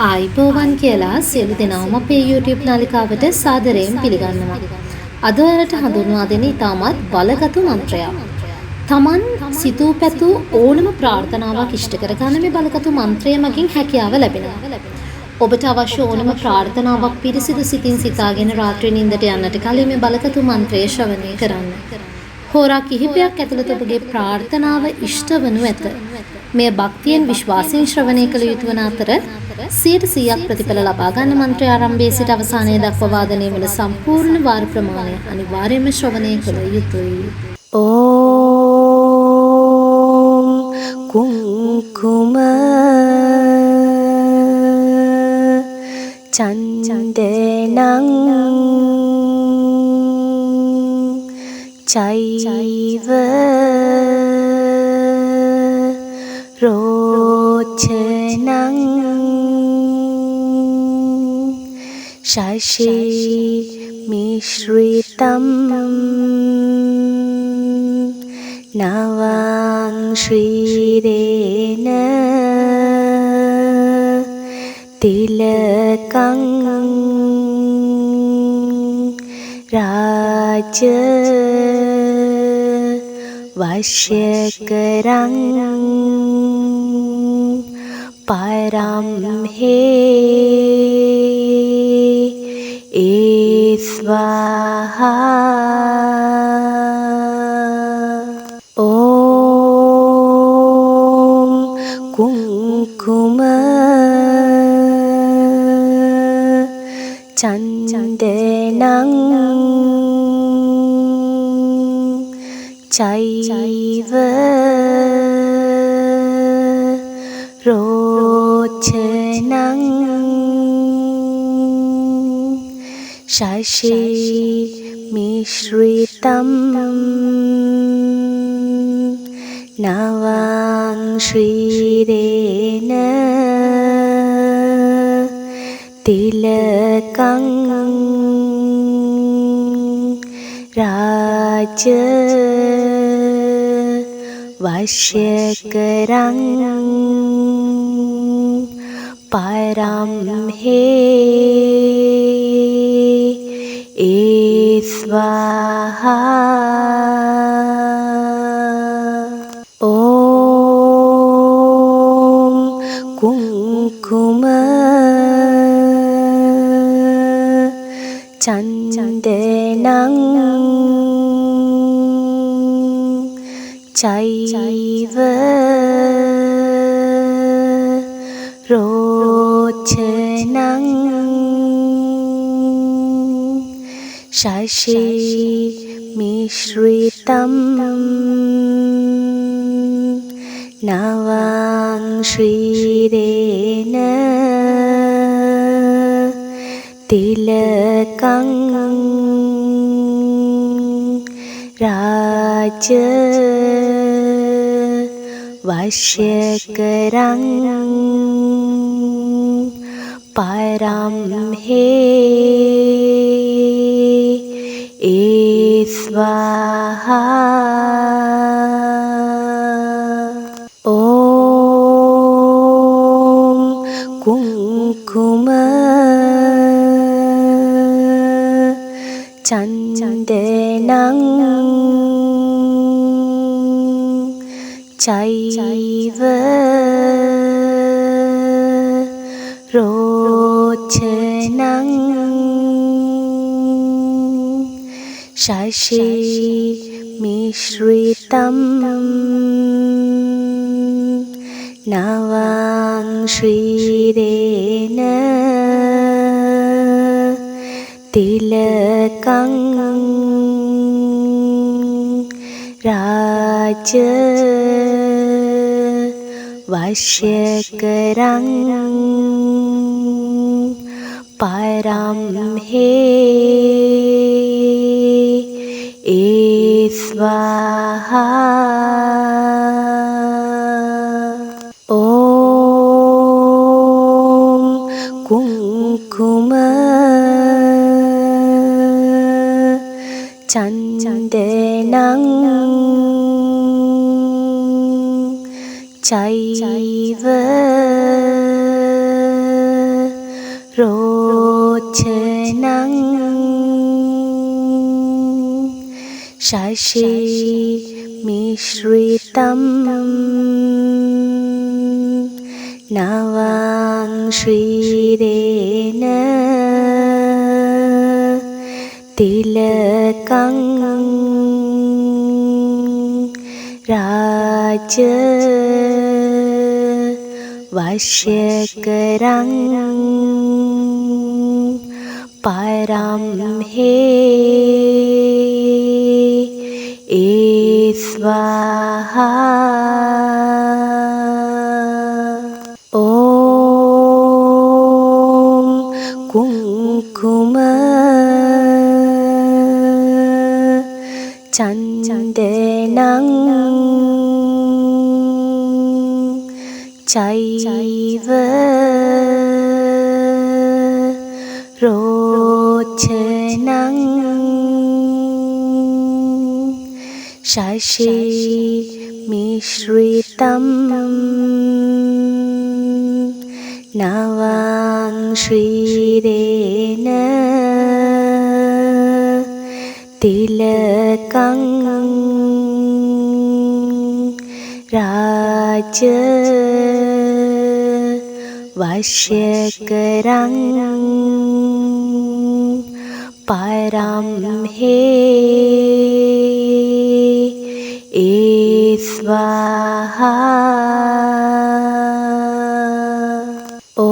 ආයිබෝවන් කියලා සියලු දෙනාම අපේ YouTube නාලිකාවට සාදරයෙන් පිළිගන්නවා. අද ඔයාලට හඳුන්වා දෙන ඉතාමත් බලගතු මන්ත්‍රයක්. Taman සිතූ පැතූ ඕනම ප්‍රාර්ථනාවක් ඉෂ්ට කරගන්න මේ බලගතු මන්ත්‍රය මගින් හැකියාව ලැබෙනවා. ඔබට අවශ්‍ය ඕනම ප්‍රාර්ථනාවක් පිරිසිදු සිතින් සිතාගෙන රාත්‍රී නිින්දට යන්නට කලින් මේ බලගතු මන්ත්‍රය ශ්‍රවණය කරන්න. හෝරා කිහිපයක් ඇතුළත ඔබගේ ප්‍රාර්ථනාව ඉෂ්ට වනු ඇත. මේ භක්තියෙන් විශ්වාසයෙන් ශ්‍රවණය කළ යුතු වන අතර 100% ප්‍රතිඵල ලබා ගන්න මන්ත්‍රය ආරම්භයේ සිට අවසානයේ දක්වා වාදනය වන සම්පූර්ණ වාර ප්‍රමාණය අනිවාර්යයෙන්ම ශ්‍රවණය කළ යුතුයි. ඕම් කුංකුම චන්දනං චෛව රෝචනං ශශි මිශ්‍රිතම් නවං ශ්‍රීරේන තිලකං රාජ වශ්‍යකරං පරම් හේ ස්වාහා ඕම් කුංකුම චන්දනං චෛව රෝචනං ශශි මිශ්‍රිතම් නවං ශ්‍රීරේන තිලකං රාජ වශ්‍යකරං පරම් හේ ස්වාහා ඕම් කුංකුම චන්දනං චෛව රෝචනං ශශි මිශ්‍රිතම් නවං ශ්‍රීරේන තිලකං රාජ වශ්‍යකරං පරම් හේ ස්වාහා ඕම් කුංකුම චන්දනං චෛව රෝචනං ශශි මිශ්‍රිතම් නවං ශ්‍රීරේන තිලකං රාජ වශ්‍යකරං පරම් හේ ස්වාහා ඕම් කුංකුම චන්දනං චෛව रोचनं शशि मिश्रितं नवां श्रीरेण तिलकं राज वश्यकरं परं हे स्वाहा। ॐ कुङ्कुम चन्दनं चैव रोचनं शशि मिश्रितं नवां श्रीरेण तिलकं राज वश्यकरं परं हे स्वाहा। ॐ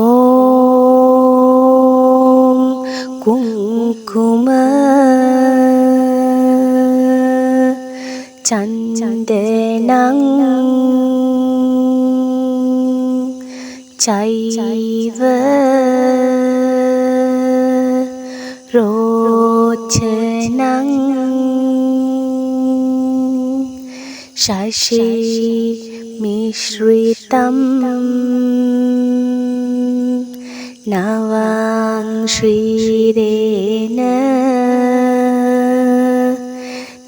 कुङ्कुम चन्दनं चैव रोचनं शशि मिश्रितं नवां श्रीरेण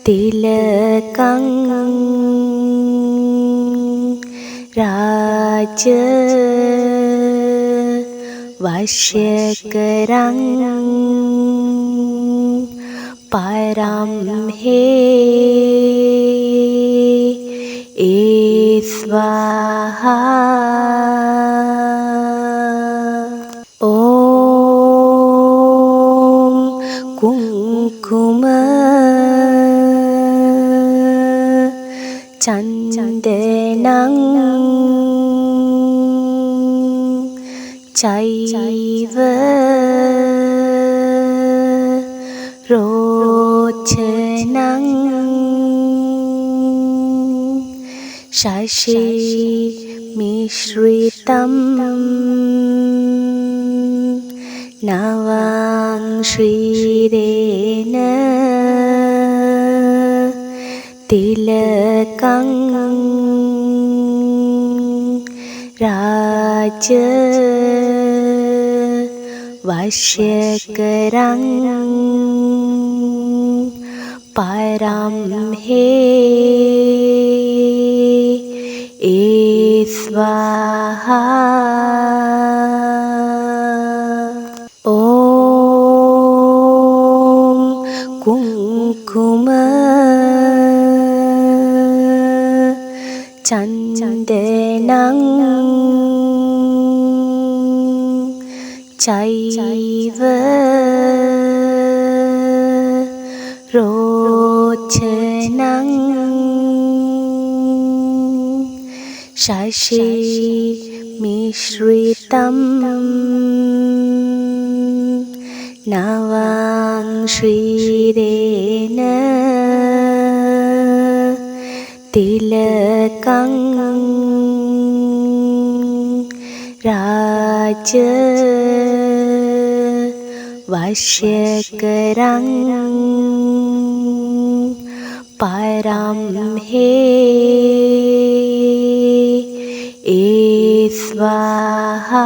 तिलकं राज वश्यकरं परं हे स्वाहा। ॐ कुङ्कुम चन्दनं चैव रोचनं शशि मिश्रितं नवां श्रीरेण तिलकं राज वश्यकरं परं हे स्वाहा। ॐ कुङ्कुम चन्दनं चैव रोचनं शशि मिश्रितं नवां श्रीरेण तिलकं राज वश्यकरं परं हे स्वाहा।